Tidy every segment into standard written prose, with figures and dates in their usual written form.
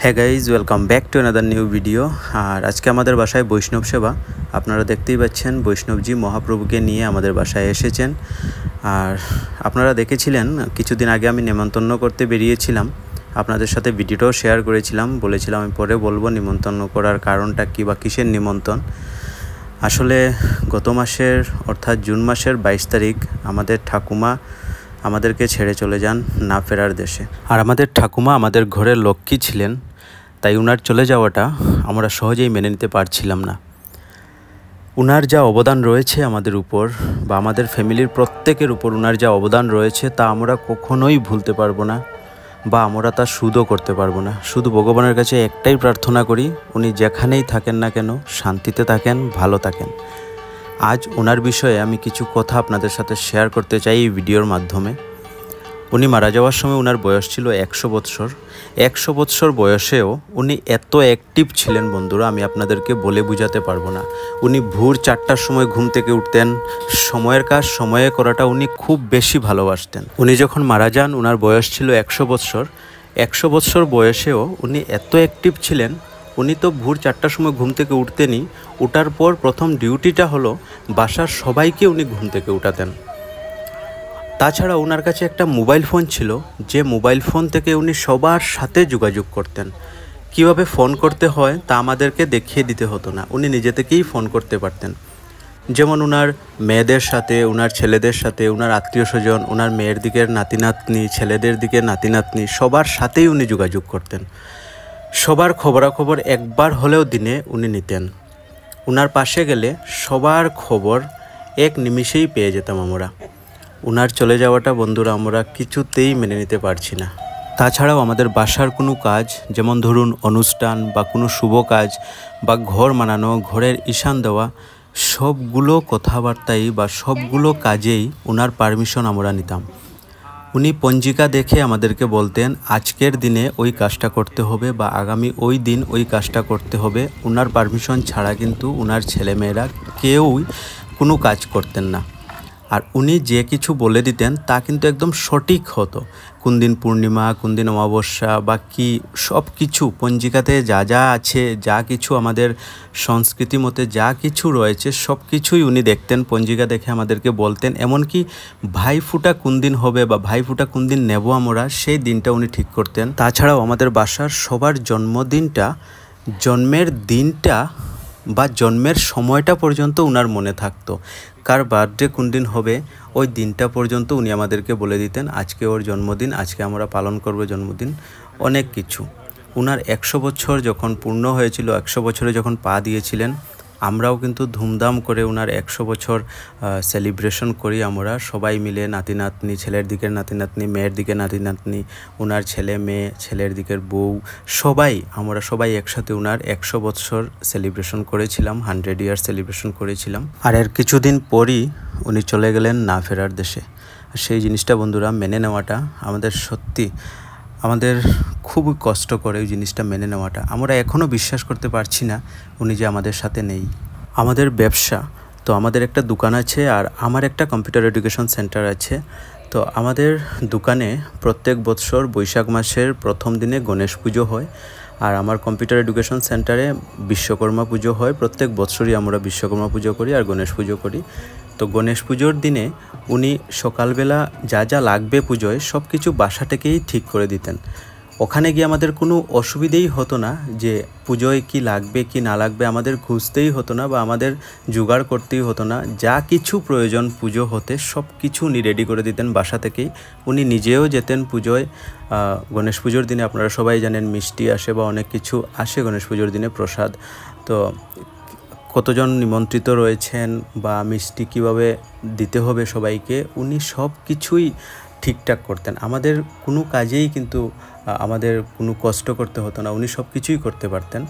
হ্যাঁ guys, welcome back to another new video. আর আজকে আমাদের বাসায় বৈষ্ণব সেবা, আপনারা দেখতেই পাচ্ছেন বৈষ্ণবজি মহাপ্রভুকে নিয়ে আমাদের বাসায় এসেছেন। আর আপনারা দেখেছিলেন কিছুদিন আগে আমি নেমন্তন্ন করতে বেরিয়েছিলাম, আপনাদের সাথে ভিডিওটাও শেয়ার করেছিলাম, বলেছিলাম আমি পরে বলবো নিমন্ত্রণ করার কারণটা কী বা কিসের নিমন্ত্রণ। আসলে গত মাসের অর্থাৎ জুন মাসের 22 তারিখ আমাদের ঠাকুমা আমাদেরকে ছেড়ে চলে যান না ফেরার দেশে। আর আমাদের ঠাকুমা আমাদের ঘরের লক্ষ্মী ছিলেন, তাই উনার চলে যাওয়াটা আমরা সহজেই মেনে নিতে পারছিলাম না। উনার যা অবদান রয়েছে আমাদের উপর বা আমাদের ফ্যামিলির প্রত্যেকের উপর উনার যা অবদান রয়েছে তা আমরা কখনোই ভুলতে পারবো না বা আমরা তা সুদও করতে পারবো না। শুধু ভগবানের কাছে একটাই প্রার্থনা করি, উনি যেখানেই থাকেন না কেন শান্তিতে থাকেন, ভালো থাকেন। আজ ওনার বিষয়ে আমি কিছু কথা আপনাদের সাথে শেয়ার করতে চাই এই ভিডিওর মাধ্যমে। উনি মারা যাওয়ার সময় ওনার বয়স ছিল 100 বৎসর। 100 বৎসর বয়সেও উনি এত অ্যাক্টিভ ছিলেন বন্ধুরা, আমি আপনাদেরকে বলে বোঝাতে পারবো না। উনি ভোর 4টার সময় ঘুম থেকে উঠতেন, সময়ের কাজ সময়ে করাটা উনি খুব বেশি ভালোবাসতেন। উনি যখন মারা যান ওনার বয়স ছিল 100 বৎসর। 100 বৎসর বয়সেও উনি এত অ্যাক্টিভ ছিলেন, উনি তো ভোর 4টার সময় ঘুম থেকে উঠতেনই, ওঠার পর প্রথম ডিউটিটা হলো বাসার সবাইকে উনি ঘুম থেকে উঠাতেন। তাছাড়া ওনার কাছে একটা মোবাইল ফোন ছিল, যে মোবাইল ফোন থেকে উনি সবার সাথে যোগাযোগ করতেন। কিভাবে ফোন করতে হয় তা আমাদেরকে দেখিয়ে দিতে হতো না, উনি নিজে থেকেই ফোন করতে পারতেন। যেমন ওনার মেয়েদের সাথে, ওনার ছেলেদের সাথে, ওনার আত্মীয় স্বজন, ওনার মেয়ের দিকের নাতি নাতনি, ছেলেদের দিকের নাতি নাতনি, সবার সাথেই উনি যোগাযোগ করতেন। সবার খবরাখবর একবার হলেও দিনে উনি নিতেন। ওনার পাশে গেলে সবার খবর এক নিমিষেই পেয়ে যেতাম আমরা। ওনার চলে যাওয়াটা বন্ধুরা আমরা কিছুতেই মেনে নিতে পারছি না। তাছাড়াও আমাদের বাসার কোনো কাজ, যেমন ধরুন অনুষ্ঠান বা কোনো শুভ কাজ বা ঘর বানানো, ঘরের ঈশান দেওয়া, সবগুলো কথাবার্তাই বা সবগুলো কাজেই ওনার পারমিশন আমরা নিতাম। উনি পঞ্জিকা দেখে আমাদেরকে বলতেন আজকের দিনে ওই কাজটা করতে হবে বা আগামী ওই দিন ওই কাজটা করতে হবে। ওনার পারমিশন ছাড়া কিন্তু ওনার ছেলেমেয়েরা কেউই কোনো কাজ করতেন না। আর উনি যে কিছু বলে দিতেন তা কিন্তু একদম সঠিক হতো। কোন দিন পূর্ণিমা, কোন দিন অমাবস্যা বা কি, সব কিছু পঞ্জিকাতে যা যা আছে, যা কিছু আমাদের সংস্কৃতি মতে যা কিছু রয়েছে সব কিছুই উনি দেখতেন, পঞ্জিকা দেখে আমাদেরকে বলতেন। এমনকি ভাইফোঁটা কোন দিন হবে বা ভাইফোঁটা কোন দিন নেব আমরা, সেই দিনটা উনি ঠিক করতেন। তাছাড়াও আমাদের বাসার সবার জন্মের দিনটা বা জন্মের সময়টা পর্যন্ত ওনার মনে থাকতো। কার বার্থডে কোন দিন হবে ওই দিনটা পর্যন্ত উনি আমাদেরকে বলে দিতেন আজকে ওর জন্মদিন, আজকে আমরা পালন করব জন্মদিন, অনেক কিছু। ওনার 100 বছর যখন পূর্ণ হয়েছিল, 100 বছরে যখন পা দিয়েছিলেন, আমরাও কিন্তু ধুমধাম করে ওনার 100 বছর সেলিব্রেশন করি আমরা সবাই মিলে। নাতি নাতনি, ছেলের দিকের নাতি নাতনি, মেয়ের দিকের নাতি নাতনি, ওনার ছেলে মেয়ে, ছেলের দিকের বউ, আমরা সবাই একসাথে ওনার 100 বছর সেলিব্রেশন করেছিলাম, 100 ইয়ার সেলিব্রেশন করেছিলাম। আর এর কিছুদিন পরই উনি চলে গেলেন না ফেরার দেশে। সেই জিনিসটা বন্ধুরা মেনে নেওয়াটা আমাদের খুবই কষ্ট করে, ওই জিনিসটা মেনে নেওয়াটা। আমরা এখনও বিশ্বাস করতে পারছি না উনি যে আমাদের সাথে নেই। আমাদের ব্যবসা তো, আমাদের একটা দোকান আছে আর আমার একটা কম্পিউটার এডুকেশন সেন্টার আছে। তো আমাদের দোকানে প্রত্যেক বছর বৈশাখ মাসের প্রথম দিনে গণেশ পুজো হয়, আর আমার কম্পিউটার এডুকেশন সেন্টারে বিশ্বকর্মা পুজো হয়। প্রত্যেক বছরই আমরা বিশ্বকর্মা পুজো করি আর গণেশ পুজো করি। তো গণেশ পুজোর দিনে উনি সকালবেলা যা যা লাগবে পুজোয় সব কিছু বাসা থেকেই ঠিক করে দিতেন। ওখানে গিয়ে আমাদের কোনো অসুবিধেই হতো না যে পুজোয় কি লাগবে কি না লাগবে, আমাদের খুঁজতেই হতো না বা আমাদের জোগাড় করতেই হতো না। যা কিছু প্রয়োজন পুজো হতে সব কিছু উনি রেডি করে দিতেন বাসা থেকেই। উনি নিজেও যেতেন পুজোয়। গণেশ পুজোর দিনে আপনারা সবাই জানেন মিষ্টি আসে বা অনেক কিছু আসে গণেশ পুজোর দিনে প্রসাদ। তো কতজন নিমন্ত্রিত রয়েছেন বা মিষ্টি কীভাবে দিতে হবে সবাইকে, উনি সব কিছুই ঠিকঠাক করতেন। আমাদের কোনো কাজেই কিন্তু আমাদের কোনো কষ্ট করতে হতো না, উনি সব কিছুই করতে পারতেন।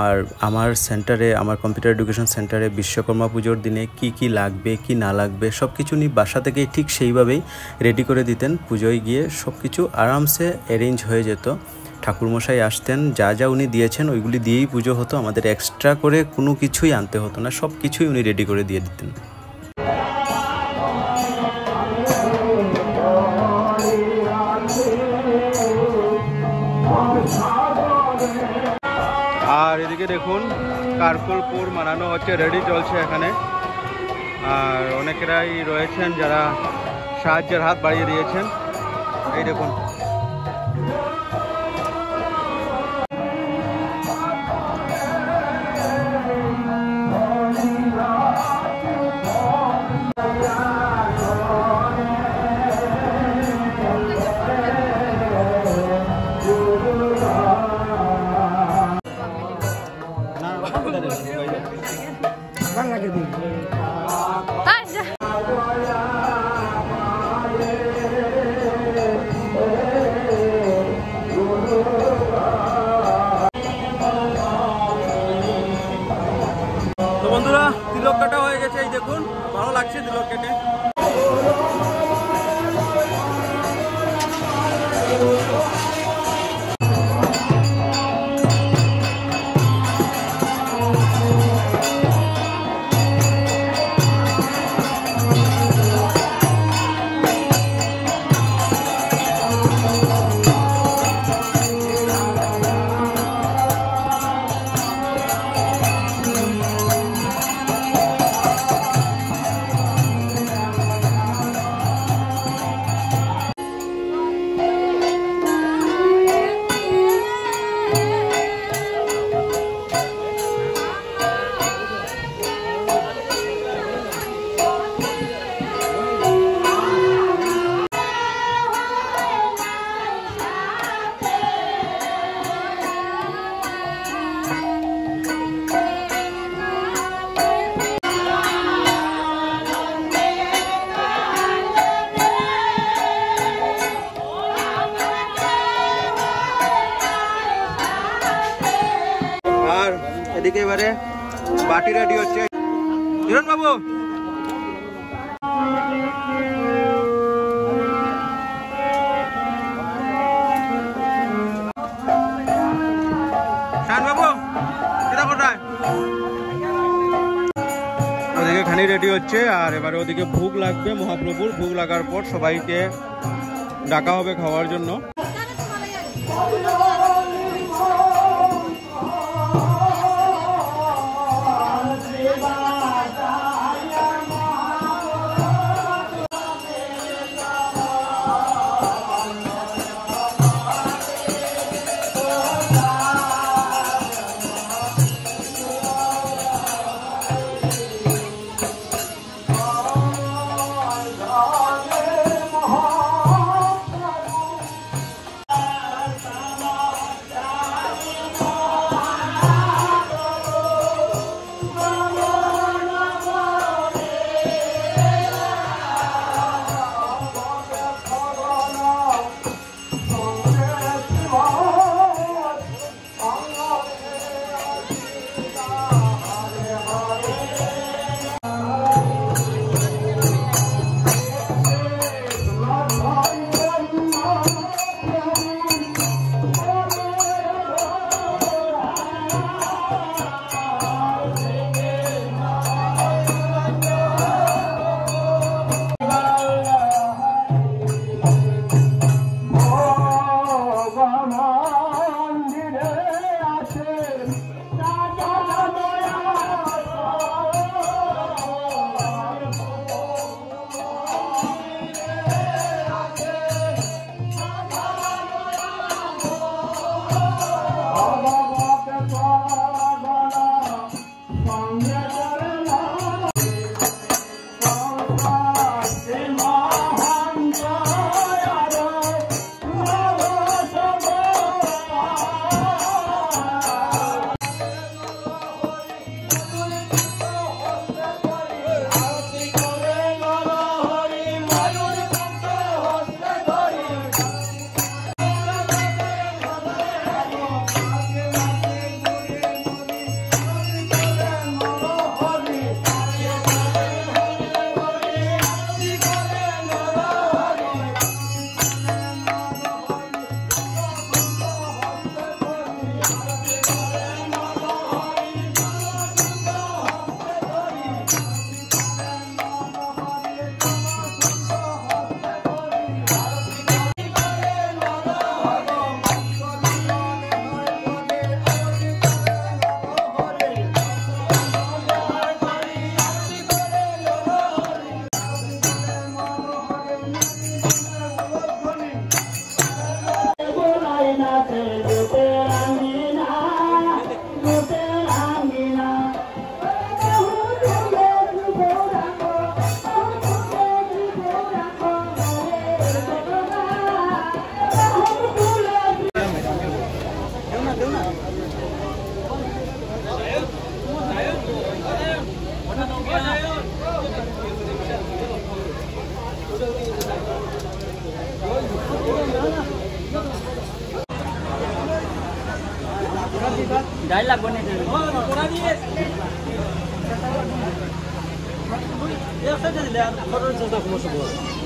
আর আমার সেন্টারে, আমার কম্পিউটার এডুকেশন সেন্টারে বিশ্বকর্মা পুজোর দিনে কি কি লাগবে কি না লাগবে সব কিছু উনি বাসা থেকেই ঠিক সেইভাবেই রেডি করে দিতেন। পুজোয় গিয়ে সব কিছু আরামসে অ্যারেঞ্জ হয়ে যেত। ঠাকুরমশাই আসতেন, যা যা উনি দিয়েছেন ওইগুলি দিয়েই পুজো হতো। আমাদের এক্সট্রা করে কোনো কিছুই আনতে হতো না, সব কিছুই উনি রেডি করে দিয়ে দিতেন। আর এদিকে দেখুন কারকুলপুর মানানো হচ্ছে, রেডি চলছে এখানে। আর অনেকেরাই রয়েছেন যারা সাহায্যের হাত বাড়িয়ে দিয়েছেন। এই দেখুন তো বন্ধুরা, তিলক কাটা হয়ে গেছে। এই দেখুন, ভালো লাগছে তিলক কেটে। আর এদিকে এবারে বাটি রেডি হচ্ছে। হিরণ বাবু, শান বাবু, কিটা কোথায়? ওদিকে খানি রেডি হচ্ছে। আর এবারে ওদিকে ভোগ লাগবে মহাপ্রভুর। ভোগ লাগার পর সবাইকে ডাকা হবে খাওয়ার জন্য।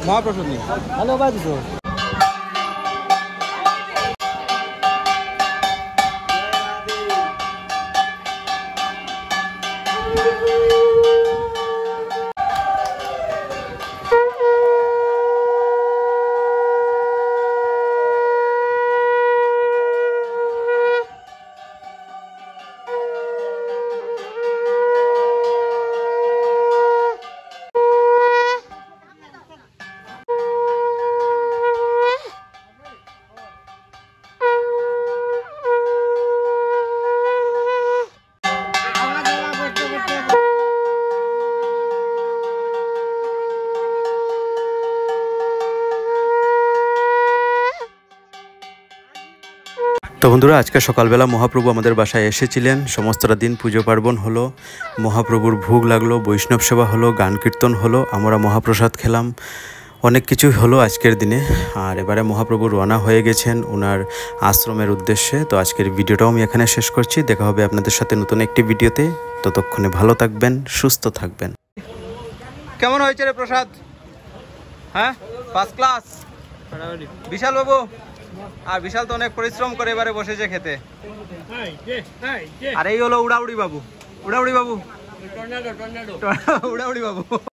মহাপ্রসাদ নেই হ্যালো বাজি তো তো বন্ধুরা, আজকে সকালবেলা মহাপ্রভু আমাদের বাসায় এসেছিলেন। সমস্তটা দিন পুজো পার্বণ হলো, মহাপ্রভুর ভোগ লাগলো, বৈষ্ণব সেবা হলো, গান কীর্তন হলো, আমরা মহাপ্রসাদ খেলাম, অনেক কিছুই হলো আজকের দিনে। আর এবারে মহাপ্রভু রওনা হয়ে গেছেন ওনার আশ্রমের উদ্দেশ্যে। তো আজকের ভিডিওটাও আমি এখানে শেষ করছি। দেখা হবে আপনাদের সাথে নতুন একটি ভিডিওতে। ততক্ষণে ভালো থাকবেন, সুস্থ থাকবেন। কেমন হয়েছে রে প্রসাদ? হ্যাঁ, ফার্স্ট ক্লাস। বিশাল বাবু, আর বিশাল তো অনেক পরিশ্রম করে এবারে বসেছে খেতে। আর এই হলো উড়াউড়ি বাবু, উড়াউড়ি বাবু, উড়াউড়ি বাবু।